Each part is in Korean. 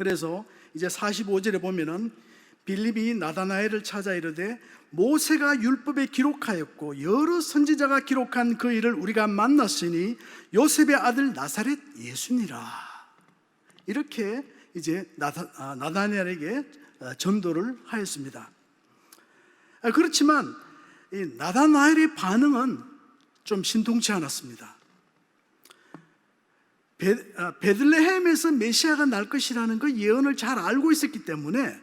그래서 이제 45절에 보면은 빌립이 나다나엘을 찾아 이르되 모세가 율법에 기록하였고 여러 선지자가 기록한 그 일을 우리가 만났으니 요셉의 아들 나사렛 예수니라. 이렇게 이제 나다나엘에게 전도를 하였습니다. 그렇지만 이 나다나엘의 반응은 좀 신통치 않았습니다. 베들레헴에서 메시아가 날 것이라는 그 예언을 잘 알고 있었기 때문에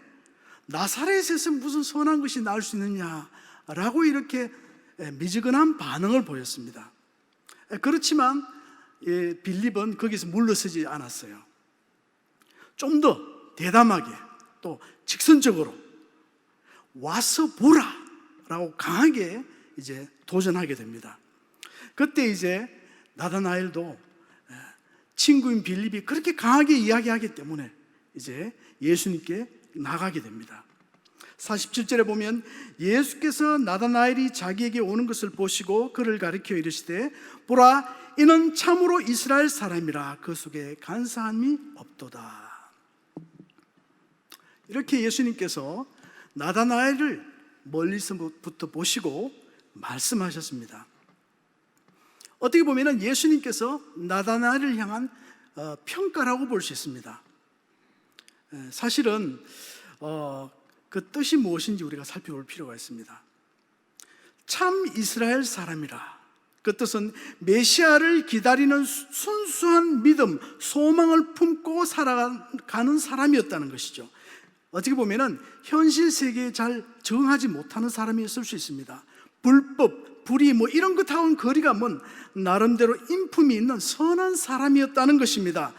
나사렛에서 무슨 선한 것이 나올 수 있느냐라고 이렇게 미지근한 반응을 보였습니다. 그렇지만 빌립은 거기서 물러서지 않았어요. 좀 더 대담하게 또 직선적으로 와서 보라 라고 강하게 이제 도전하게 됩니다. 그때 이제 나다나엘도 친구인 빌립이 그렇게 강하게 이야기하기 때문에 이제 예수님께 나가게 됩니다. 47절에 보면 예수께서 나다나엘이 자기에게 오는 것을 보시고 그를 가리켜 이르시되 보라 이는 참으로 이스라엘 사람이라 그 속에 간사함이 없도다. 이렇게 예수님께서 나다나엘을 멀리서부터 보시고 말씀하셨습니다. 어떻게 보면 예수님께서 나다나엘을 향한 평가라고 볼 수 있습니다. 사실은 그 뜻이 무엇인지 우리가 살펴볼 필요가 있습니다. 참 이스라엘 사람이라, 그 뜻은 메시아를 기다리는 순수한 믿음, 소망을 품고 살아가는 사람이었다는 것이죠. 어떻게 보면 현실 세계에 잘 적응하지 못하는 사람이었을 수 있습니다. 불법, 불의 이런 것하고는 거리가 먼 나름대로 인품이 있는 선한 사람이었다는 것입니다.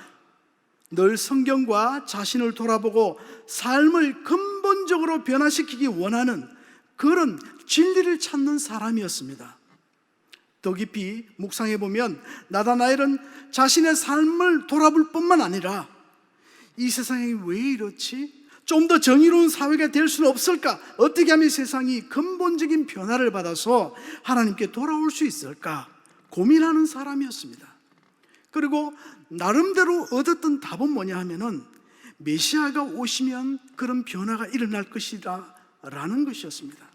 늘 성경과 자신을 돌아보고 삶을 근본적으로 변화시키기 원하는 그런 진리를 찾는 사람이었습니다. 더 깊이 묵상해 보면 나다나엘은 자신의 삶을 돌아볼 뿐만 아니라 이 세상이 왜 이렇지? 좀 더 정의로운 사회가 될 수는 없을까? 어떻게 하면 세상이 근본적인 변화를 받아서 하나님께 돌아올 수 있을까? 고민하는 사람이었습니다. 그리고 나름대로 얻었던 답은 뭐냐 하면은 메시아가 오시면 그런 변화가 일어날 것이다 라는 것이었습니다.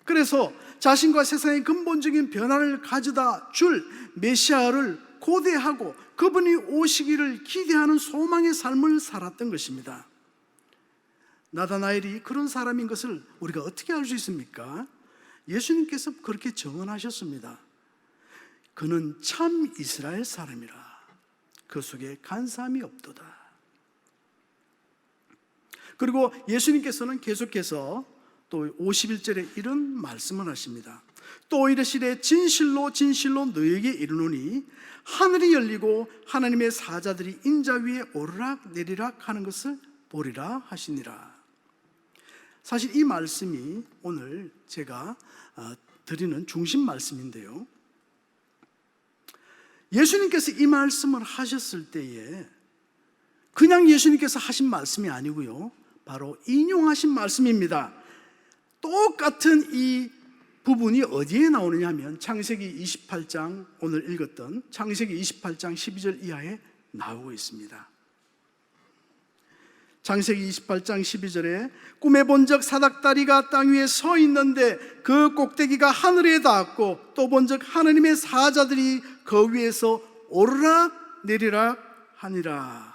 그래서 자신과 세상의 근본적인 변화를 가져다 줄 메시아를 고대하고 그분이 오시기를 기대하는 소망의 삶을 살았던 것입니다. 나다나엘이 그런 사람인 것을 우리가 어떻게 알 수 있습니까? 예수님께서 그렇게 정언하셨습니다. 그는 참 이스라엘 사람이라 그 속에 간사함이 없도다. 그리고 예수님께서는 계속해서 또 51절에 이런 말씀을 하십니다. 또 이르시되 진실로 진실로 너에게 이르노니 하늘이 열리고 하나님의 사자들이 인자 위에 오르락 내리락 하는 것을 보리라 하시니라. 사실 이 말씀이 오늘 제가 드리는 중심 말씀인데요, 예수님께서 이 말씀을 하셨을 때에 그냥 예수님께서 하신 말씀이 아니고요, 바로 인용하신 말씀입니다. 똑같은 이 부분이 어디에 나오느냐 하면 창세기 28장, 오늘 읽었던 창세기 28장 12절 이하에 나오고 있습니다. 창세기 28장 12절에 꿈에 본 적 사닥다리가 땅 위에 서 있는데 그 꼭대기가 하늘에 닿았고 또 본 적 하나님의 사자들이 그 위에서 오르락 내리락 하니라.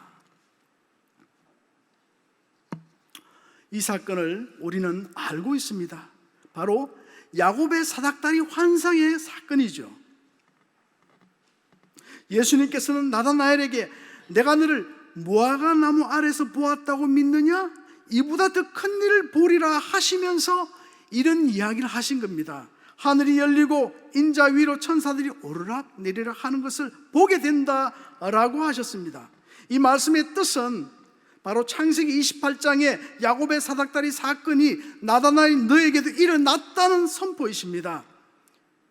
이 사건을 우리는 알고 있습니다. 바로 야곱의 사닥다리 환상의 사건이죠. 예수님께서는 나다나엘에게 내가 너를 무화과 나무 아래서 보았다고 믿느냐? 이보다 더 큰 일을 보리라 하시면서 이런 이야기를 하신 겁니다. 하늘이 열리고 인자 위로 천사들이 오르락 내리락 하는 것을 보게 된다라고 하셨습니다. 이 말씀의 뜻은 바로 창세기 28장의 야곱의 사닥다리 사건이 나다나엘 너에게도 일어났다는 선포이십니다.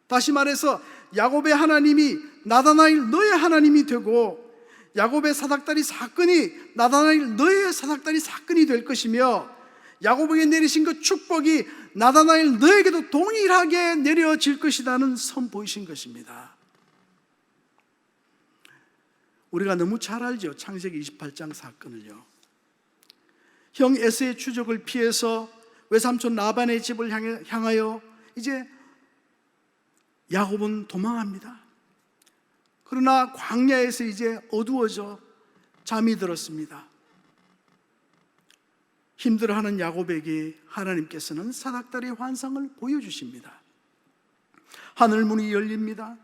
다시 말해서 야곱의 하나님이 나다나엘 너의 하나님이 되고 야곱의 사닥다리 사건이 나다나엘 너의 사닥다리 사건이 될 것이며 야곱에게 내리신 그 축복이 나다나엘 너에게도 동일하게 내려질 것이라는 선포이신 것입니다. 우리가 너무 잘 알죠, 창세기 28장 사건을요. 형 에서의 추적을 피해서 외삼촌 라반의 집을 향하여 이제 야곱은 도망합니다. 그러나 광야에서 이제 어두워져 잠이 들었습니다. 힘들어하는 야곱에게 하나님께서는 사닥다리의 환상을 보여주십니다. 하늘 문이 열립니다.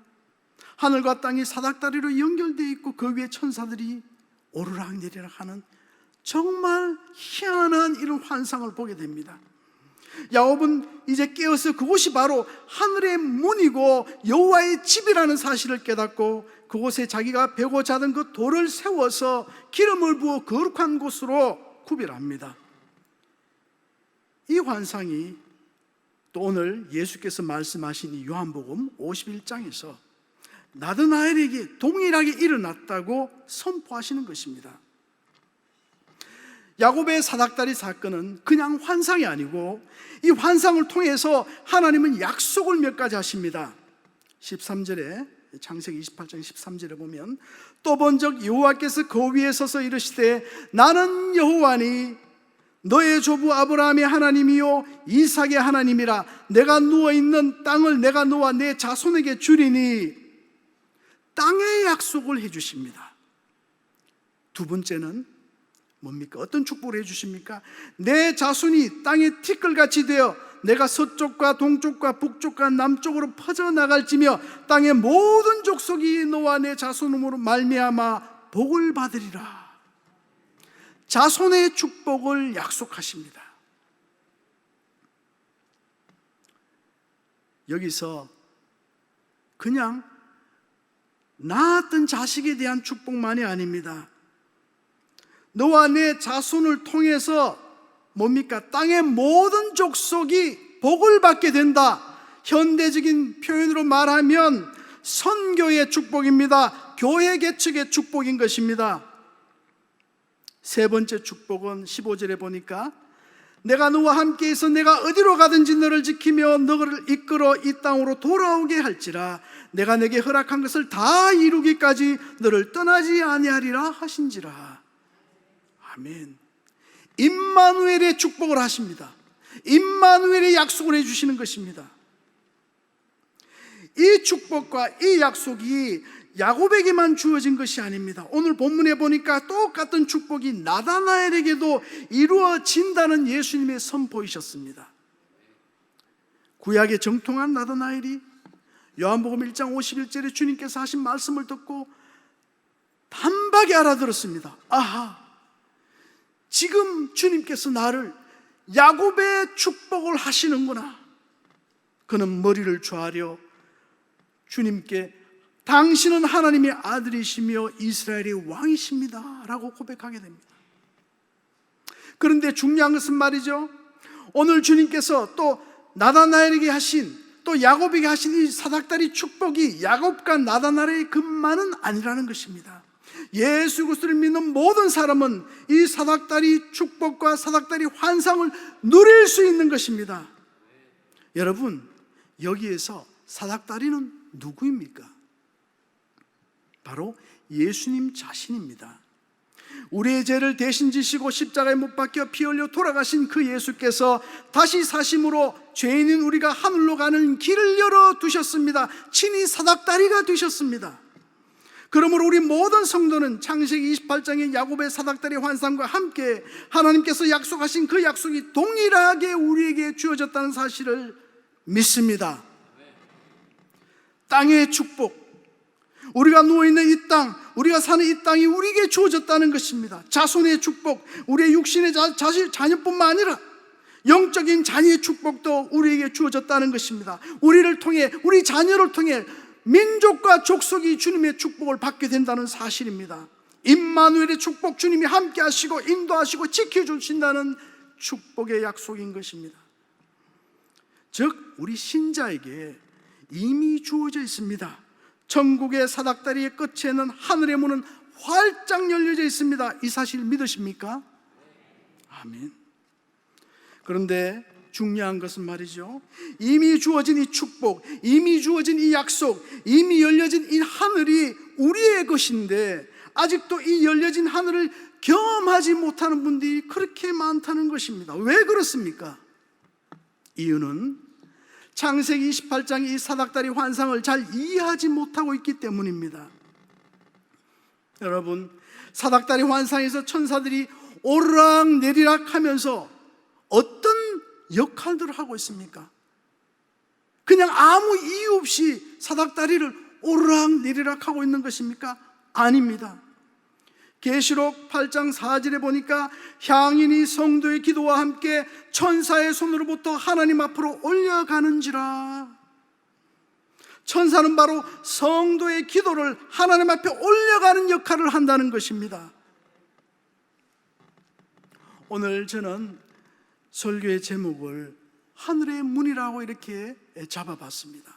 하늘과 땅이 사닥다리로 연결되어 있고 그 위에 천사들이 오르락내리락 하는 정말 희한한 이런 환상을 보게 됩니다. 야곱은 이제 깨어서 그곳이 바로 하늘의 문이고 여호와의 집이라는 사실을 깨닫고 그곳에 자기가 베고 자던 그 돌을 세워서 기름을 부어 거룩한 곳으로 구별합니다. 이 환상이 또 오늘 예수께서 말씀하신 이 요한복음 51장에서 나드나엘에게 동일하게 일어났다고 선포하시는 것입니다. 야곱의 사닥다리 사건은 그냥 환상이 아니고 이 환상을 통해서 하나님은 약속을 몇 가지 하십니다. 13절에 창세기 28장 13절에 보면 또 본적 여호와께서 그 위에 서서 이르시되 나는 여호와니 너의 조부 아브라함의 하나님이요 이삭의 하나님이라. 내가 누워있는 땅을 내가 너와 내 자손에게 주리니. 땅의 약속을 해주십니다. 두 번째는 뭡니까? 어떤 축복을 해주십니까? 내 자손이 땅의 티끌같이 되어 내가 서쪽과 동쪽과 북쪽과 남쪽으로 퍼져나갈지며 땅의 모든 족속이 너와 내 자손으로 말미암아 복을 받으리라. 자손의 축복을 약속하십니다. 여기서 그냥 낳았던 자식에 대한 축복만이 아닙니다. 너와 내 자손을 통해서 뭡니까? 땅의 모든 족속이 복을 받게 된다. 현대적인 표현으로 말하면 선교의 축복입니다. 교회 개척의 축복인 것입니다. 세 번째 축복은 15절에 보니까 내가 너와 함께해서 내가 어디로 가든지 너를 지키며 너를 이끌어 이 땅으로 돌아오게 할지라. 내가 내게 허락한 것을 다 이루기까지 너를 떠나지 아니하리라 하신지라. 아멘. 임마누엘의 축복을 하십니다. 임마누엘의 약속을 해주시는 것입니다. 이 축복과 이 약속이 야곱에게만 주어진 것이 아닙니다. 오늘 본문에 보니까 똑같은 축복이 나다나엘에게도 이루어진다는 예수님의 선포이셨습니다. 구약에 정통한 나다나엘이 요한복음 1장 51절에 주님께서 하신 말씀을 듣고 단박에 알아들었습니다. 아하, 지금 주님께서 나를 야곱의 축복을 하시는구나. 그는 머리를 조아려 주님께 당신은 하나님의 아들이시며 이스라엘의 왕이십니다 라고 고백하게 됩니다. 그런데 중요한 것은 말이죠, 오늘 주님께서 또 나다나엘에게 하신, 또 야곱에게 하신 이 사닥다리 축복이 야곱과 나다나엘의 것만은 아니라는 것입니다. 예수 그리스도를 믿는 모든 사람은 이 사닥다리 축복과 사닥다리 환상을 누릴 수 있는 것입니다. 여러분, 여기에서 사닥다리는 누구입니까? 바로 예수님 자신입니다. 우리의 죄를 대신 지시고 십자가에 못 박혀 피 흘려 돌아가신 그 예수께서 다시 사심으로 죄인인 우리가 하늘로 가는 길을 열어두셨습니다. 친히 사닥다리가 되셨습니다. 그러므로 우리 모든 성도는 창세기 28장의 야곱의 사닥다리 환상과 함께 하나님께서 약속하신 그 약속이 동일하게 우리에게 주어졌다는 사실을 믿습니다. 땅의 축복, 우리가 누워있는 이 땅, 우리가 사는 이 땅이 우리에게 주어졌다는 것입니다. 자손의 축복, 우리의 육신의 자녀뿐만 아니라 영적인 자녀의 축복도 우리에게 주어졌다는 것입니다. 우리를 통해, 우리 자녀를 통해 민족과 족속이 주님의 축복을 받게 된다는 사실입니다. 임마누엘의 축복, 주님이 함께 하시고 인도하시고 지켜주신다는 축복의 약속인 것입니다. 즉 우리 신자에게 이미 주어져 있습니다. 천국의 사닥다리의 끝에는 하늘의 문은 활짝 열려져 있습니다. 이 사실 믿으십니까? 아멘. 그런데 중요한 것은 말이죠, 이미 주어진 이 축복, 이미 주어진 이 약속, 이미 열려진 이 하늘이 우리의 것인데 아직도 이 열려진 하늘을 경험하지 못하는 분들이 그렇게 많다는 것입니다. 왜 그렇습니까? 이유는 창세기 28장 이 사닥다리 환상을 잘 이해하지 못하고 있기 때문입니다. 여러분, 사닥다리 환상에서 천사들이 오르락 내리락 하면서 어떤 역할들을 하고 있습니까? 그냥 아무 이유 없이 사닥다리를 오르락 내리락 하고 있는 것입니까? 아닙니다. 계시록 8장 4절에 보니까 향인이 성도의 기도와 함께 천사의 손으로부터 하나님 앞으로 올려가는지라. 천사는 바로 성도의 기도를 하나님 앞에 올려가는 역할을 한다는 것입니다. 오늘 저는 설교의 제목을 하늘의 문이라고 이렇게 잡아봤습니다.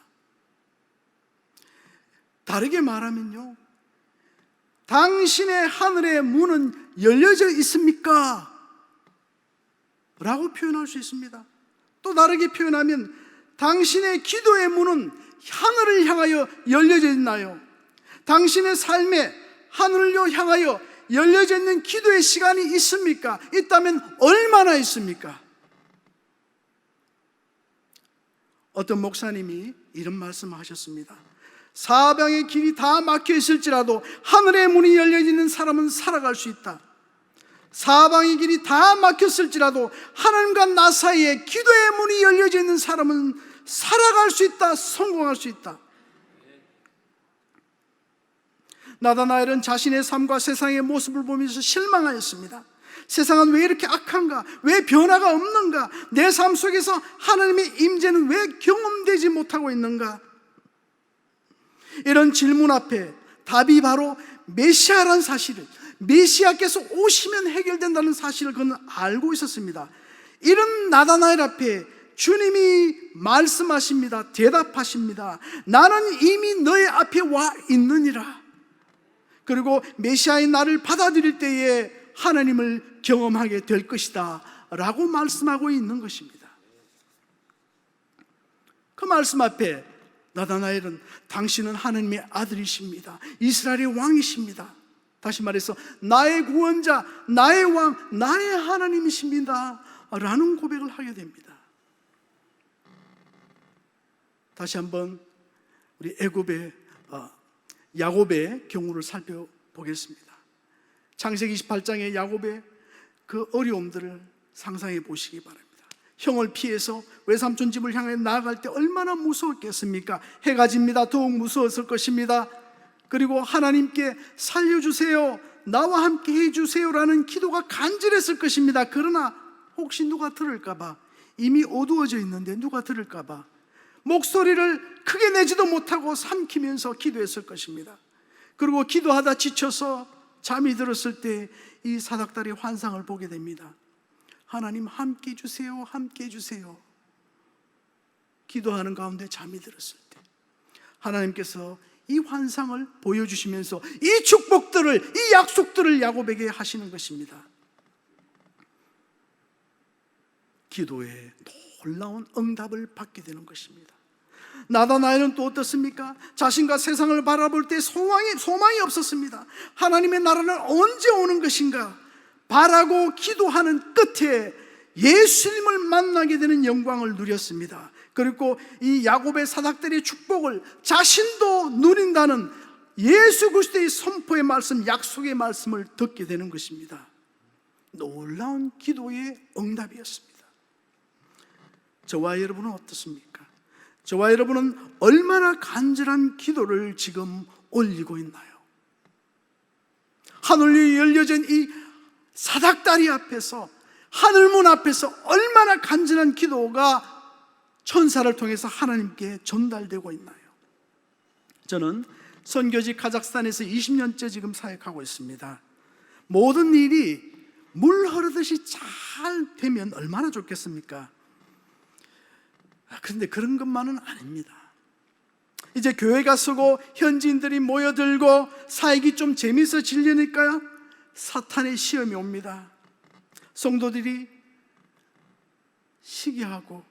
다르게 말하면요, 당신의 하늘의 문은 열려져 있습니까? 라고 표현할 수 있습니다. 또 다르게 표현하면 당신의 기도의 문은 하늘을 향하여 열려져 있나요? 당신의 삶에 하늘을 향하여 열려져 있는 기도의 시간이 있습니까? 있다면 얼마나 있습니까? 어떤 목사님이 이런 말씀을 하셨습니다. 사방의 길이 다 막혀 있을지라도 하늘의 문이 열려 있는 사람은 살아갈 수 있다. 사방의 길이 다 막혔을지라도 하나님과 나 사이에 기도의 문이 열려져 있는 사람은 살아갈 수 있다, 성공할 수 있다. 나다나엘은 자신의 삶과 세상의 모습을 보면서 실망하였습니다. 세상은 왜 이렇게 악한가? 왜 변화가 없는가? 내 삶 속에서 하나님의 임재는 왜 경험되지 못하고 있는가? 이런 질문 앞에 답이 바로 메시아라는 사실을, 메시아께서 오시면 해결된다는 사실을 그는 알고 있었습니다. 이런 나다나엘 앞에 주님이 말씀하십니다. 대답하십니다. 나는 이미 너의 앞에 와 있느니라. 그리고 메시아의 나를 받아들일 때에 하나님을 경험하게 될 것이다 라고 말씀하고 있는 것입니다. 그 말씀 앞에 나다나엘은 당신은 하나님의 아들이십니다. 이스라엘의 왕이십니다. 다시 말해서 나의 구원자, 나의 왕, 나의 하나님이십니다 라는 고백을 하게 됩니다. 다시 한번 우리 야곱의 경우를 살펴보겠습니다. 창세기 28장의 야곱의 그 어려움들을 상상해 보시기 바랍니다. 형을 피해서 외삼촌 집을 향해 나아갈 때 얼마나 무서웠겠습니까? 해가 집니다. 더욱 무서웠을 것입니다. 그리고 하나님께 살려주세요, 나와 함께 해주세요라는 기도가 간절했을 것입니다. 그러나 혹시 누가 들을까봐, 이미 어두워져 있는데 누가 들을까봐 목소리를 크게 내지도 못하고 삼키면서 기도했을 것입니다. 그리고 기도하다 지쳐서 잠이 들었을 때 이 사닥다리 환상을 보게 됩니다. 하나님 함께 해주세요, 함께 해주세요. 기도하는 가운데 잠이 들었을 때 하나님께서 이 환상을 보여주시면서 이 축복들을, 이 약속들을 야곱에게 하시는 것입니다. 기도에 놀라운 응답을 받게 되는 것입니다. 나다나엘은 또 어떻습니까? 자신과 세상을 바라볼 때 소망이 없었습니다. 하나님의 나라는 언제 오는 것인가? 바라고 기도하는 끝에 예수님을 만나게 되는 영광을 누렸습니다. 그리고 이 야곱의 사닥다리의 축복을 자신도 누린다는 예수 그리스도의 선포의 말씀, 약속의 말씀을 듣게 되는 것입니다. 놀라운 기도의 응답이었습니다. 저와 여러분은 어떻습니까? 저와 여러분은 얼마나 간절한 기도를 지금 올리고 있나요? 하늘이 열려진 이 사닥다리 앞에서, 하늘문 앞에서 얼마나 간절한 기도가 천사를 통해서 하나님께 전달되고 있나요? 저는 선교지 카자흐스탄에서 20년째 지금 사역하고 있습니다. 모든 일이 물 흐르듯이 잘 되면 얼마나 좋겠습니까? 그런데 그런 것만은 아닙니다. 이제 교회가 서고 현지인들이 모여들고 사역이 좀 재밌어지려니까 사탄의 시험이 옵니다. 성도들이 시기하고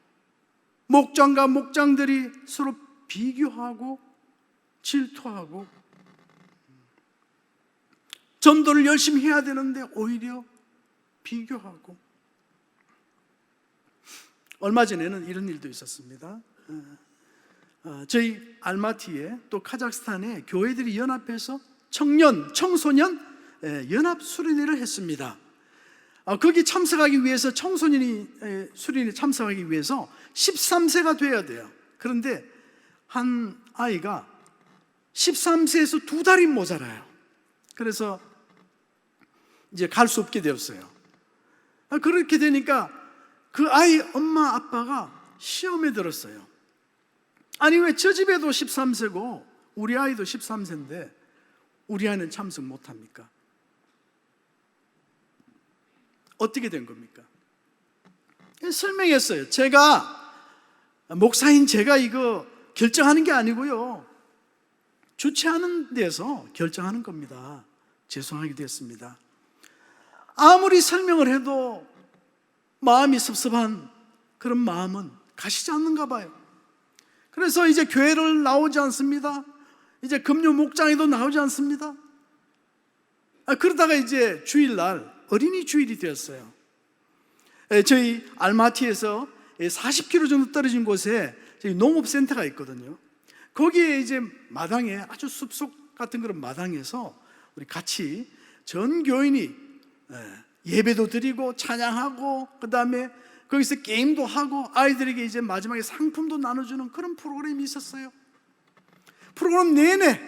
목장과 목장들이 서로 비교하고 질투하고 전도를 열심히 해야 되는데 오히려 비교하고. 얼마 전에는 이런 일도 있었습니다. 저희 알마티에 또 카자흐스탄에 교회들이 연합해서 청소년 연합 수련회를 했습니다. 거기 참석하기 위해서 청소년이 수련회에 참석하기 위해서 13세가 돼야 돼요. 그런데 한 아이가 13세에서 2달이 모자라요. 그래서 이제 갈 수 없게 되었어요. 그렇게 되니까 그 아이 엄마 아빠가 시험에 들었어요. 아니 왜 저 집에도 13세고 우리 아이도 13세인데 우리 아이는 참석 못합니까? 어떻게 된 겁니까? 설명했어요. 목사인 제가 이거 결정하는 게 아니고요, 주최하는 데서 결정하는 겁니다. 죄송하게 됐습니다. 아무리 설명을 해도 마음이 섭섭한 그런 마음은 가시지 않는가 봐요. 그래서 이제 교회를 나오지 않습니다. 이제 금요 목장에도 나오지 않습니다. 그러다가 이제 주일날 어린이 주일이 되었어요. 저희 알마티에서 40km 정도 떨어진 곳에 저희 농업센터가 있거든요. 거기에 이제 마당에, 아주 숲속 같은 그런 마당에서 우리 같이 전 교인이 예배도 드리고 찬양하고, 그 다음에 거기서 게임도 하고 아이들에게 이제 마지막에 상품도 나눠주는 그런 프로그램이 있었어요. 프로그램 내내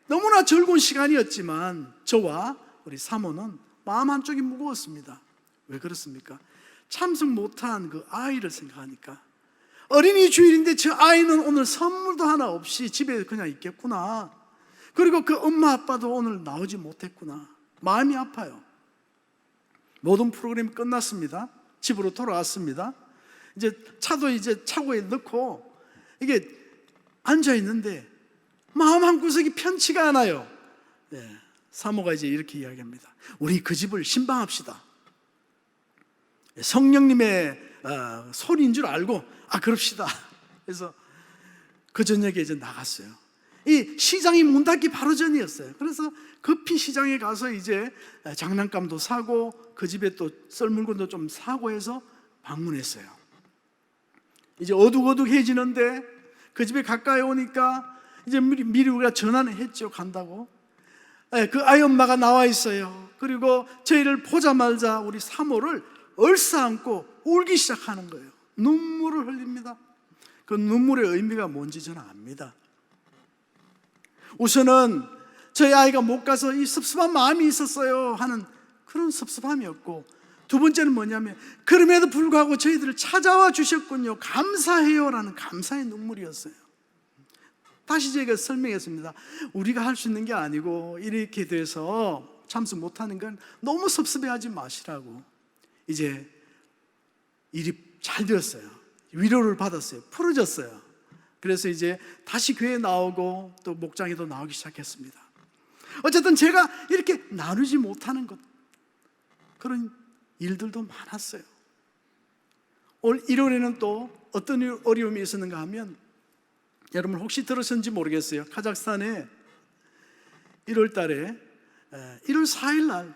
너무나 즐거운 시간이었지만 저와 우리 사모는 마음 한쪽이 무거웠습니다. 왜 그렇습니까? 참석 못한 그 아이를 생각하니까, 어린이 주일인데 저 아이는 오늘 선물도 하나 없이 집에 그냥 있겠구나, 그리고 그 엄마 아빠도 오늘 나오지 못했구나, 마음이 아파요. 모든 프로그램이 끝났습니다. 집으로 돌아왔습니다. 이제 차도 이제 차고에 넣고 이게 앉아 있는데 마음 한구석이 편치가 않아요. 사모가 이제 이렇게 이야기합니다. 우리 그 집을 신방합시다. 성령님의 소리인 줄 알고 그럽시다. 그래서 그 저녁에 이제 나갔어요. 이 시장이 문 닫기 바로 전이었어요. 그래서 급히 시장에 가서 이제 장난감도 사고 그 집에 또 썰 물건도 좀 사고 해서 방문했어요. 이제 어둑어둑해지는데 그 집에 가까이 오니까 이제 미리 우리가 전화는 했죠. 간다고. 그 아이 엄마가 나와 있어요. 그리고 저희를 보자마자 우리 사모를 얼싸안고 울기 시작하는 거예요. 눈물을 흘립니다. 그 눈물의 의미가 뭔지 저는 압니다. 우선은 저희 아이가 못 가서 이 섭섭한 마음이 있었어요 하는 그런 섭섭함이었고, 두 번째는 뭐냐면 그럼에도 불구하고 저희들을 찾아와 주셨군요, 감사해요 라는 감사의 눈물이었어요. 다시 제가 설명했습니다. 우리가 할 수 있는 게 아니고 이렇게 돼서 참석 못하는 건 너무 섭섭해하지 마시라고. 이제 일이 잘 되었어요. 위로를 받았어요. 풀어졌어요. 그래서 이제 다시 교회에 나오고 또 목장에도 나오기 시작했습니다. 어쨌든 제가 이렇게 나누지 못하는 것, 그런 일들도 많았어요. 올 1월에는 또 어떤 어려움이 있었는가 하면, 여러분 혹시 들으셨는지 모르겠어요. 카자흐스탄에 1월 달에 1월 4일 날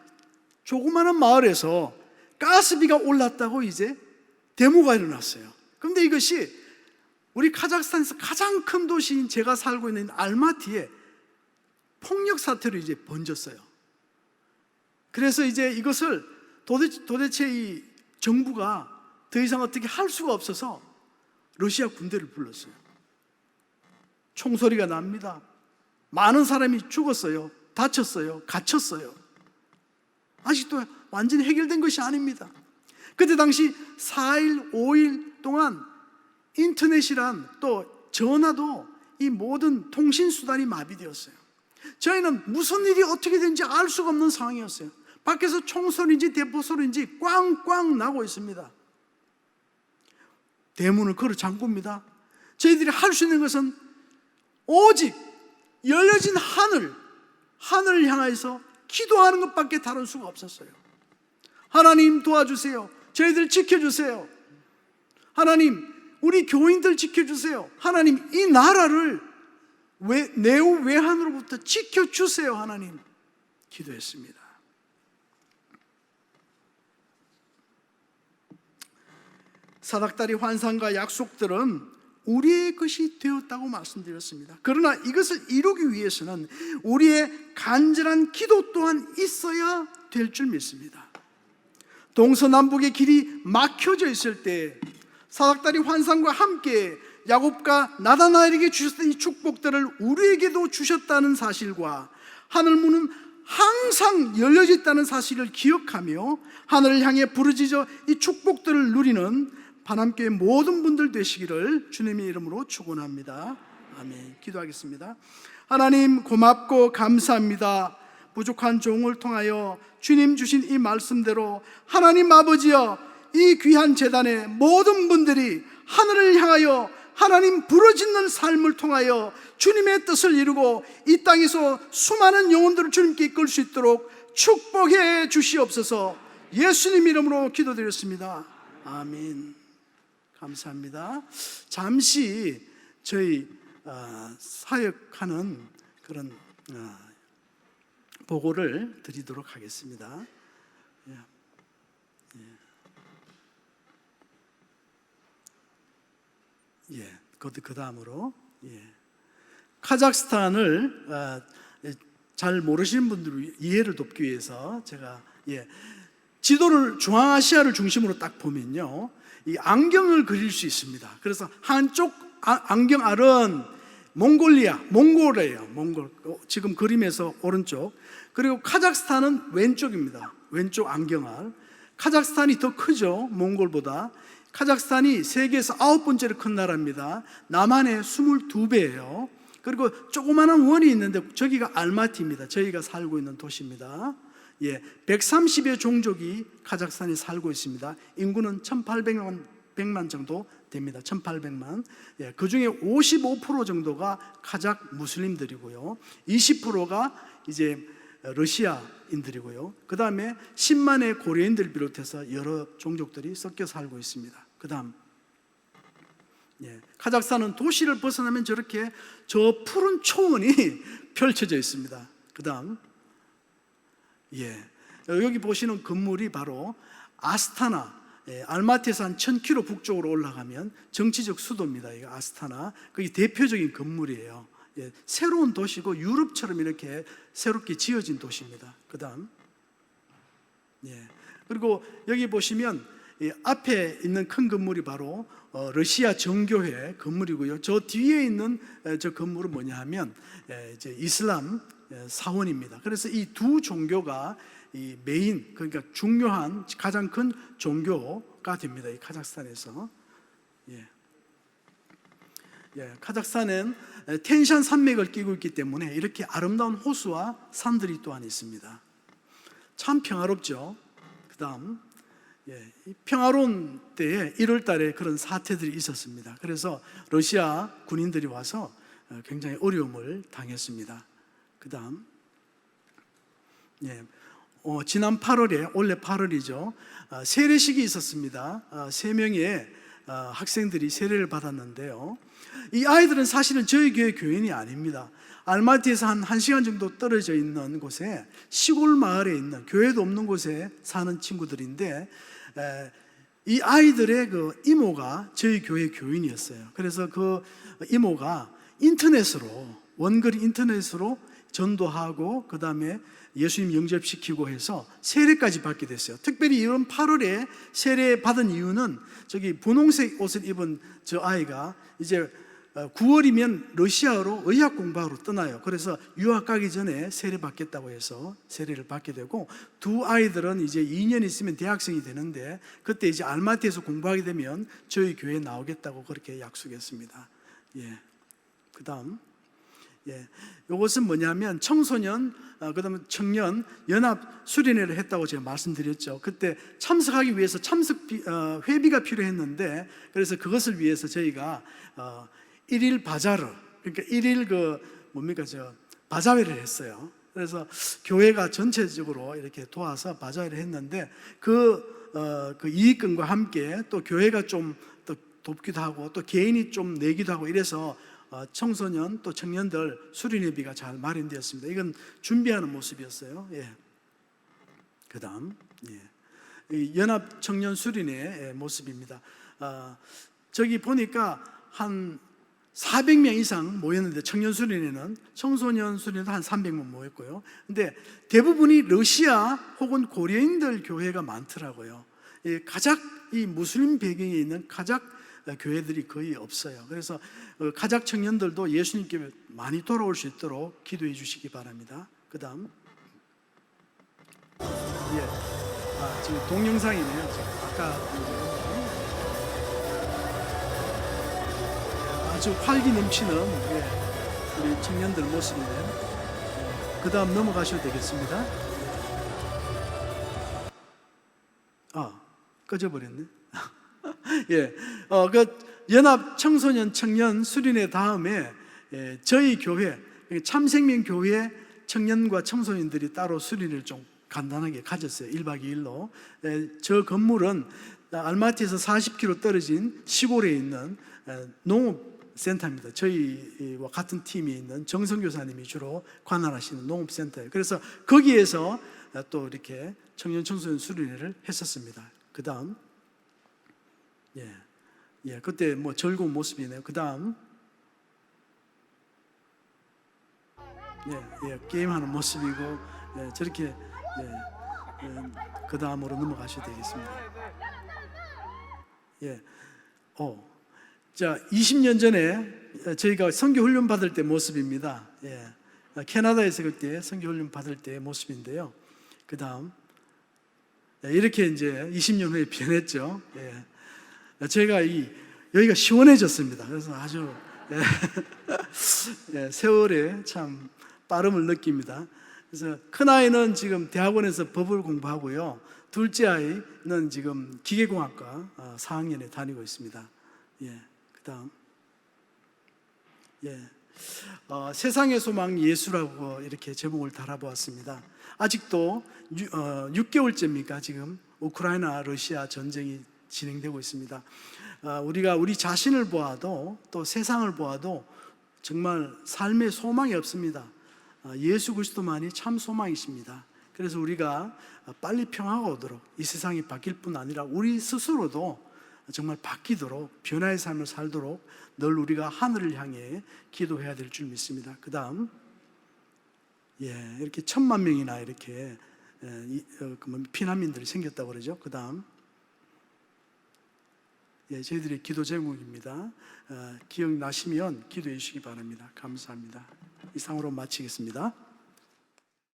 조그마한 마을에서 가스비가 올랐다고 이제 데모가 일어났어요. 그런데 이것이 우리 카자흐스탄에서 가장 큰 도시인 제가 살고 있는 알마티에 폭력 사태로 이제 번졌어요. 그래서 이제 이것을 도대체 이 정부가 더 이상 어떻게 할 수가 없어서 러시아 군대를 불렀어요. 총소리가 납니다. 많은 사람이 죽었어요. 다쳤어요. 갇혔어요. 아직도 완전히 해결된 것이 아닙니다. 그때 당시 4일, 5일 동안 인터넷이란 또 전화도 이 모든 통신수단이 마비되었어요. 저희는 무슨 일이 어떻게 된지 알 수가 없는 상황이었어요. 밖에서 총소리인지 대포소리인지 꽝꽝 나고 있습니다. 대문을 걸어 잠굽니다. 저희들이 할 수 있는 것은 오직 열려진 하늘을 향해서 기도하는 것밖에 다른 수가 없었어요. 하나님 도와주세요. 저희들 지켜주세요. 하나님, 우리 교인들 지켜주세요. 하나님, 이 나라를 내후 외환으로부터 지켜주세요. 하나님, 기도했습니다. 사닥다리 환상과 약속들은 우리의 것이 되었다고 말씀드렸습니다. 그러나 이것을 이루기 위해서는 우리의 간절한 기도 또한 있어야 될 줄 믿습니다. 동서남북의 길이 막혀져 있을 때 사닥다리 환상과 함께 야곱과 나다나엘에게 주셨던 이 축복들을 우리에게도 주셨다는 사실과 하늘문은 항상 열려져 있다는 사실을 기억하며 하늘을 향해 부르짖어 이 축복들을 누리는 반함교회 모든 분들 되시기를 주님의 이름으로 축원합니다. 아멘. 기도하겠습니다. 하나님 고맙고 감사합니다. 부족한 종을 통하여 주님 주신 이 말씀대로 하나님 아버지여, 이 귀한 제단의 모든 분들이 하늘을 향하여 하나님 부르짖는 삶을 통하여 주님의 뜻을 이루고 이 땅에서 수많은 영혼들을 주님께 이끌 수 있도록 축복해 주시옵소서. 예수님 이름으로 기도드렸습니다. 아멘. 감사합니다. 잠시 저희 사역하는 그런 보고를 드리도록 하겠습니다. 그 다음으로 카자흐스탄을 잘 모르시는 분들을 이해를 돕기 위해서 제가 지도를 중앙아시아를 중심으로 딱 보면요, 이 안경을 그릴 수 있습니다. 그래서 한쪽 안경 알은 몽골이에요. 몽골. 지금 그림에서 오른쪽. 그리고 카자흐스탄은 왼쪽입니다. 왼쪽 안경알. 카자흐스탄이 더 크죠, 몽골보다. 카자흐스탄이 세계에서 9번째로 큰 나라입니다. 남한의 22배예요. 그리고 조그마한 원이 있는데 저기가 알마티입니다. 저희가 살고 있는 도시입니다. 130여 종족이 카자흐스탄에 살고 있습니다. 인구는 1800만 정도 됩니다. 1800만. 그 중에 55% 정도가 카자흐 무슬림들이고요. 20%가 이제 러시아인들이고요. 그 다음에 10만의 고려인들 비롯해서 여러 종족들이 섞여 살고 있습니다. 그 다음, 카자흐스탄은 도시를 벗어나면 저렇게 저 푸른 초원이 펼쳐져 있습니다. 그 다음, 여기 보시는 건물이 바로 아스타나, 알마티에서 한 1000km 북쪽으로 올라가면 정치적 수도입니다. 이거 아스타나. 그게 대표적인 건물이에요. 새로운 도시고 유럽처럼 이렇게 새롭게 지어진 도시입니다. 그 다음, 그리고 여기 보시면 앞에 있는 큰 건물이 바로 러시아 정교회 건물이고요. 저 뒤에 있는 저 건물은 뭐냐 하면 이제 이슬람 사원입니다. 그래서 이 두 종교가 이 메인, 그러니까 중요한 가장 큰 종교가 됩니다. 이 카자흐스탄에서. 카자흐스탄은 텐산 산맥을 끼고 있기 때문에 이렇게 아름다운 호수와 산들이 또한 있습니다. 참 평화롭죠. 그 다음, 평화로운 때에 1월 달에 그런 사태들이 있었습니다. 그래서 러시아 군인들이 와서 굉장히 어려움을 당했습니다. 그 다음, 지난 8월에, 원래 8월이죠. 세례식이 있었습니다. 3명의 학생들이 세례를 받았는데요. 이 아이들은 사실은 저희 교회 교인이 아닙니다. 알마티에서 한 1시간 정도 떨어져 있는 곳에, 시골 마을에 있는, 교회도 없는 곳에 사는 친구들인데, 이 아이들의 그 이모가 저희 교회 교인이었어요. 그래서 그 이모가 인터넷으로, 원거리 인터넷으로 전도하고 그 다음에 예수님 영접시키고 해서 세례까지 받게 됐어요. 특별히 이런 8월에 세례 받은 이유는 저기 분홍색 옷을 입은 저 아이가 이제 9월이면 러시아로 의학 공부하러 떠나요. 그래서 유학 가기 전에 세례 받겠다고 해서 세례를 받게 되고, 두 아이들은 이제 2년 있으면 대학생이 되는데 그때 이제 알마티에서 공부하게 되면 저희 교회에 나오겠다고 그렇게 약속했습니다. 그 다음, 이것은 뭐냐면 청소년, 그 다음에 청년 연합 수련회를 했다고 제가 말씀드렸죠. 그때 참석하기 위해서 회비가 필요했는데, 그래서 그것을 위해서 저희가 1일 바자르, 그러니까 1일 바자회를 했어요. 그래서 교회가 전체적으로 이렇게 도와서 바자회를 했는데 그 이익금과 함께 또 교회가 좀 또 돕기도 하고 또 개인이 좀 내기도 하고 이래서 청소년 또 청년들 수련회비가 잘 마련되었습니다. 이건 준비하는 모습이었어요. 예. 그다음 이 연합 청년 수련회 모습입니다. 저기 보니까 한 400명 이상 모였는데, 청년 수련회는, 청소년 수련회도 한 300명 모였고요. 근데 대부분이 러시아 혹은 고려인들 교회가 많더라고요. 이 무슬림 배경에 있는 카작 교회들이 거의 없어요. 그래서 카작 청년들도 예수님께 많이 돌아올 수 있도록 기도해 주시기 바랍니다. 그 다음 지금 동영상이네요. 지금 아까 아주 활기 넘치는 우리 청년들 모습이네요. 그 다음 넘어가셔도 되겠습니다. 꺼져버렸네. 그 연합 청소년 청년 수련회 다음에 저희 교회, 참생명 교회 청년과 청소년들이 따로 수련회를 좀 간단하게 가졌어요. 1박 2일로. 저 건물은 알마티에서 40km 떨어진 시골에 있는 농업센터입니다. 저희와 같은 팀이 있는 정성 교사님이 주로 관할하시는 농업센터예요. 그래서 거기에서 또 이렇게 청년 청소년 수련회를 했었습니다. 그 다음 그때 뭐 즐거운 모습이네요. 그 다음 게임하는 모습이고, 저렇게 그 다음으로 넘어가셔도 되겠습니다. 자, 20년 전에 저희가 선교 훈련 받을 때 모습입니다. 캐나다에서 그때 선교 훈련 받을 때 모습인데요. 그 다음 이렇게 이제 20년 후에 변했죠. 저희가 여기가 시원해졌습니다. 그래서 아주 세월에 참 빠름을 느낍니다. 그래서 큰 아이는 지금 대학원에서 법을 공부하고요. 둘째 아이는 지금 기계공학과 4학년에 다니고 있습니다. 그 다음 세상의 소망 예수라고 이렇게 제목을 달아보았습니다. 아직도 6개월째입니까? 지금 우크라이나 러시아 전쟁이 진행되고 있습니다. 우리가 우리 자신을 보아도 또 세상을 보아도 정말 삶의 소망이 없습니다. 예수 그리스도만이 참 소망이십니다. 그래서 우리가 빨리 평화가 오도록, 이 세상이 바뀔 뿐 아니라 우리 스스로도 정말 바뀌도록, 변화의 삶을 살도록 늘 우리가 하늘을 향해 기도해야 될 줄 믿습니다. 그 다음 이렇게 1000만 명이나 이렇게 피난민들이 생겼다고 그러죠. 그 다음 저희들의 기도 제목입니다. 기억나시면 기도해 주시기 바랍니다. 감사합니다. 이상으로 마치겠습니다.